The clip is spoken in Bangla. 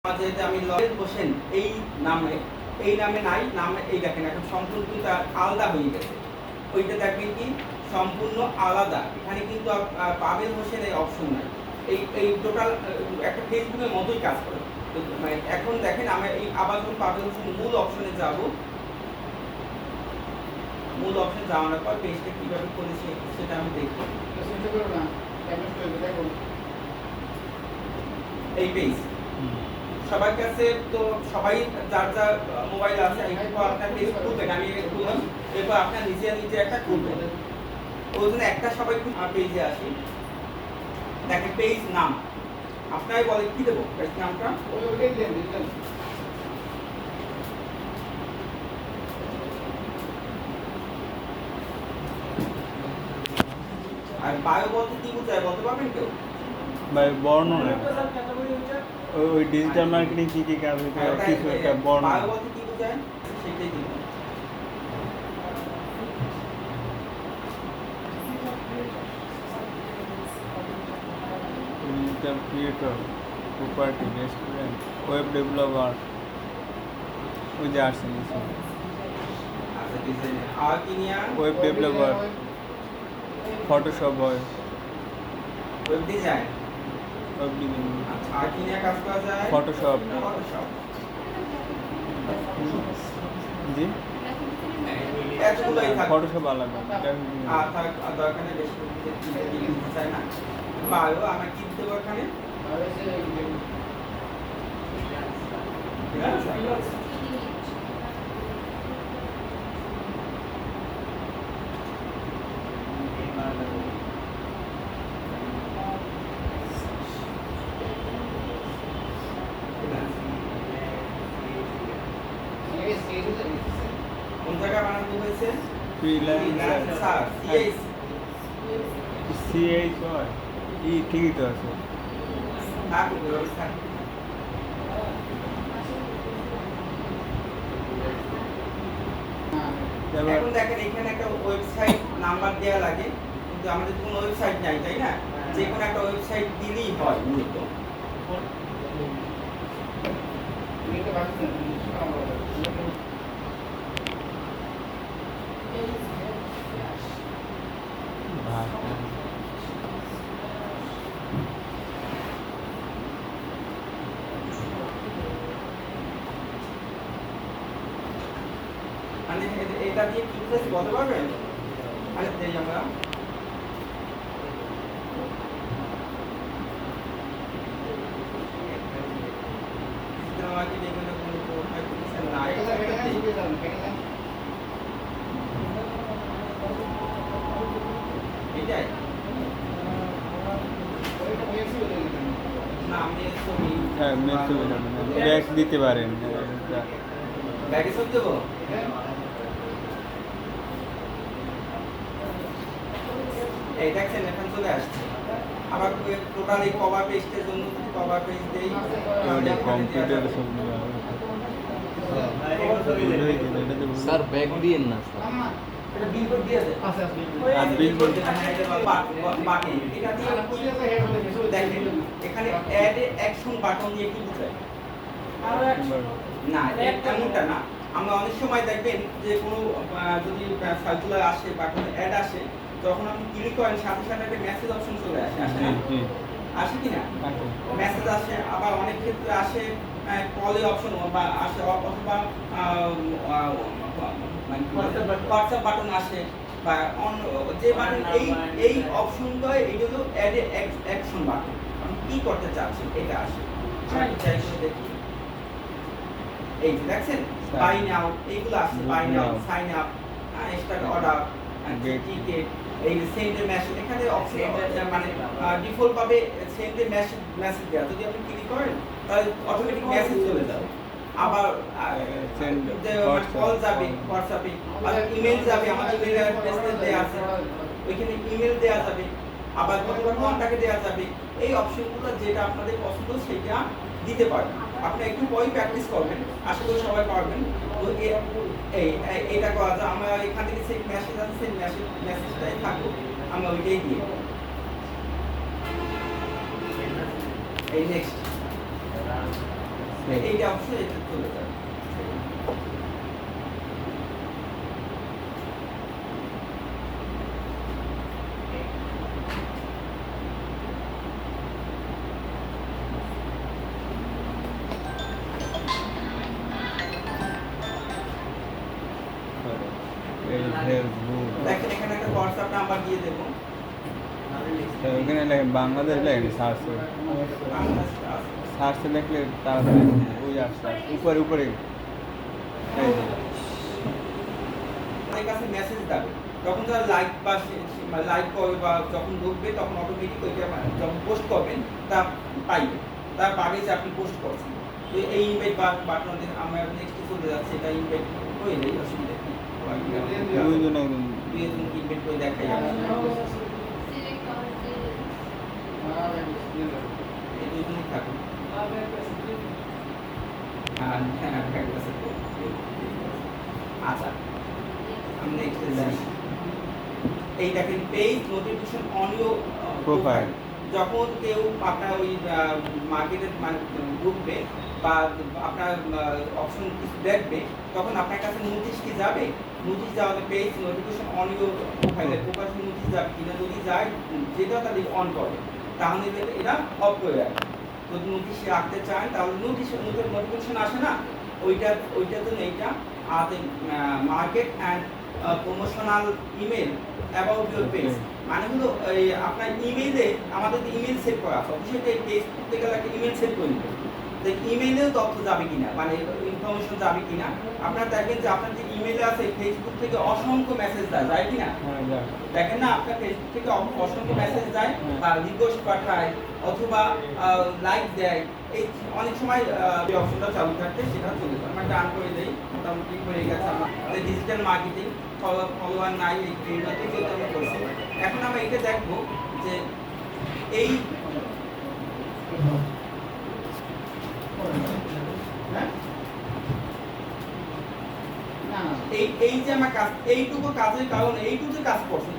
যেহেতু আমি লয়েল হোসেন এই নামে নাই, নামে এই দেখেন এখন সম্পূর্ণ কিন্তু আলাদা হয়ে গেছে। ওইটা দেখবেন কি সম্পূর্ণ আলাদা, এখানে কিন্তু পাবেল হোসেন এই অপশন নাই। এই টোটাল একটা ফেসবুকের মতোই কাজ করে। তো এখন দেখেন আমি এই আবার যখন পাবেল হোসেন মূল অপশনে যাব, মূল অপশনে যাওয়ার পর পেজটা কিভাবে করেছি সেটা আমি দেখব। এই পেজ সবার কাছে তো সবাই যার যার মোবাইল আছে, এরপর আপনার পেজ খুলবেন, আমি খুললাম, এরপর আপনার নিজে নিজে একটা খুলবেন। ওই জন্য একটা সবাই পেজে আসি, দেখেন পেজ নাম আপনার বলে কি দেবো পেজ নামটা, আর বায়ো বলতে কি বোঝায় বলতে পারবেন কেউ? ভাই বর্ণনা ওই ডিজিটাল মার্কেটিং কি কি কাজ হইতে কিছু একটা বর্ণনা বায়ো বলতে কি বোঝায় সেটাই দিব। Digital creator, property, restaurant, web developer, ওই যে আসছে নিচে আচ্ছা ডিজাইন আর কি নিয়া ওয়েব ডেভেলপার, ফটোশপ হয়, ওয়েব ডিজাইন। ওয়েব ডিজাইন, আচ্ছা আর কি নিয়ে কাজ করা যায়? ফটোশপ। ফটোশপ জি এতগুলোই থাকে। ফটোশপ আলাদা আর তার দরকার নেই বেশি দিতে চাই না। বায়ো আমার কি দিতে ওখানে কোন জায়গায় বানানো হয়েছে? ফ্রিল্যান্সার সিএইচ হয় ই ঠিকই তো আছে। এখন দেখেন এখানে একটা ওয়েবসাইট নাম্বার দেওয়া লাগে, কিন্তু আমাদের কোনো ওয়েবসাইট নাই, তাই না? যে কোনো একটা ওয়েবসাইট দিলেই হয় মূলত। মানে এটা দিয়ে কি বুঝেছি বলতে পারবেন? আরে দেই আমরা আমাকে যেগুলো কোনো কোথায় বুঝছেন না এটাই না আমি ছবি হ্যাঁ ব্যাক দিতে পারেন। ব্যাগে সব দেবো। এই দেখছেন এখন চলে আসছে। আবার টোটাল এই কভার পেজটার জন্য যদি কভার পেজ দেই কম্পিউটার সব স্যার ব্যাগ দিয়েন না স্যার, এটা বিলবোর্ড দিয়ে দেন। আর বিলবোর্ড বাটন এটা দিয়ে দেখেন এখানে অ্যাড অ্যাকশন বাটন দিয়ে কি বোঝায়? না এমনটা না। আমরা অনেক সময় দেখবেন যে কোনো যদি সার্কুলার আসে বা কোনো অ্যাড আসে, যখন আপনি ক্লিক করেন সাথে সাথে একটা মেসেজ অপশন চলে আসে, আসে না? আসে কি না? মেসেজ আসে, আবার অনেক ক্ষেত্রে আসে কলের অপশন বা আসে, অথবা হোয়াটসঅ্যাপ বাটন আসে বা অন্য যে বাটন এই অপশনটা এইগুলো অ্যাড অ্যাকশন বাটন। আপনি কি করতে চাচ্ছেন এটা আসে। আমি চাই করে দেখি এই যে দেখছেন বাই নাও এইগুলো আসছে, buy now, sign up, start order, ticket, এই সেন্ড এ মেসেজ এখানে অপশন মানে ডিফল্ট ভাবে সেন্ড এ মেসেজ দেওয়া, যদি আপনি ক্লিক করেন তাহলে অটোমেটিক মেসেজ চলে যাবে। আবার কল যাবে হোয়াটসঅ্যাপে, আর ইমেল যাবে, আমাদের ইমেল অ্যাড্রেস দেওয়া আছে ওইখানে ইমেল দেওয়া যাবে, আবার কতবার কন্টাক্টে দেওয়া যাবে। এই অপশনগুলো যেটা আপনাদের পছন্দ সেটা দিতে পারেন। আপনি একটু পরে প্র্যাকটিস করবেন, আশা করি সবাই পারবেন। তো এটা করা যায়। আমরা এখান থেকে সেই মেসেজ আছে, সেই মেসেজটাই থাকবো, আমরা ওইটাই দিয়ে এই নেক্সট এইটা অবশ্যই এটা চলে যাবে। এই ফেসবুক দেখেন এখানে একটা হোয়াটসঅ্যাপ নাম্বার দিয়ে দেবো। ওখানে লেখে বাংলাদেশ লেখে সার্চ সার্চে লিখলে তাড়াতাড়ি ওই আসছে উপরে উপরে এই যে আপনার কাছে মেসেজ যাবে, যখন তারা লাইক বা লাইক করবে বা যখন ঢুকবে তখন অটোমেটিক ওইটা যখন পোস্ট করবেন তা পাইবে, তার পাবে যে আপনি পোস্ট করছেন। তো এই ইনভাইট বাটন আমরা নেক্সট চলে যাচ্ছে, এটা ইনভাইট করে নেই, অসুবিধা নেই। দুইজনে দুইজন ইনভাইট করে দেখাই যাবে, এই দুইজনই থাকুন। আর হ্যাঁ একটা আছে তো। আচ্ছা আমি নেক্সট যাই। এই দেখেন page notification on your profile. যখন কেউ আপনার ওই মার্কেটের ঢুকবে বা আপনার অপশন কিছু দেখবে, তখন আপনার কাছে নোটিশ কি যাবে, নোটিশ যাওয়াতে পেজ নোটিফিকেশন অন ইউর প্রোফাইলে প্রোফাইল নোটিশ যাবে কিনা, যদি যায় যেটা তাদের অন করে, তাহলে এটা অফ করে রাখবে। যদি নোটিশ রাখতে চান তাহলে নোটিফিকেশন আসে না, ওইটার জন্য এইটা market and promotional email about your page, মানে হলো আপনার ইমেইলে আমাদের ইমেল সেট করা আছে, অবশ্যই পেজ করতে গেলে একটা ইমেল সেট করে নিতে, তো ইমেইলেও তথ্য যাবে কিনা, মানে ইনফরমেশন যাবে কিনা। আপনারা দেখেন যে আপনার যে ইমেইলে আছে ফেসবুক থেকে অসংখ্য মেসেজ যায় কিনা, হ্যাঁ যা দেখেন না আপনার ফেসবুক থেকে অসংখ্য মেসেজ যায় বা রিকোয়েস্ট পাঠায় অথবা লাইক দেয়। এই অনেক সময় যে অপশনটা চালু থাকতে সেটা চলে যায়, আমরা ডান করে দেই, মোটামুটি হয়ে গেছে আমার ডিজিটাল মার্কেটিং। ফলোয়ার নাই এই মধ্যে যেটা আমরা করছি। এখন আমরা এটা দেখবো যে এই এই যে আমার কাজ, এইটুকু কাজের কারণে এইটুকু কাজ করছে।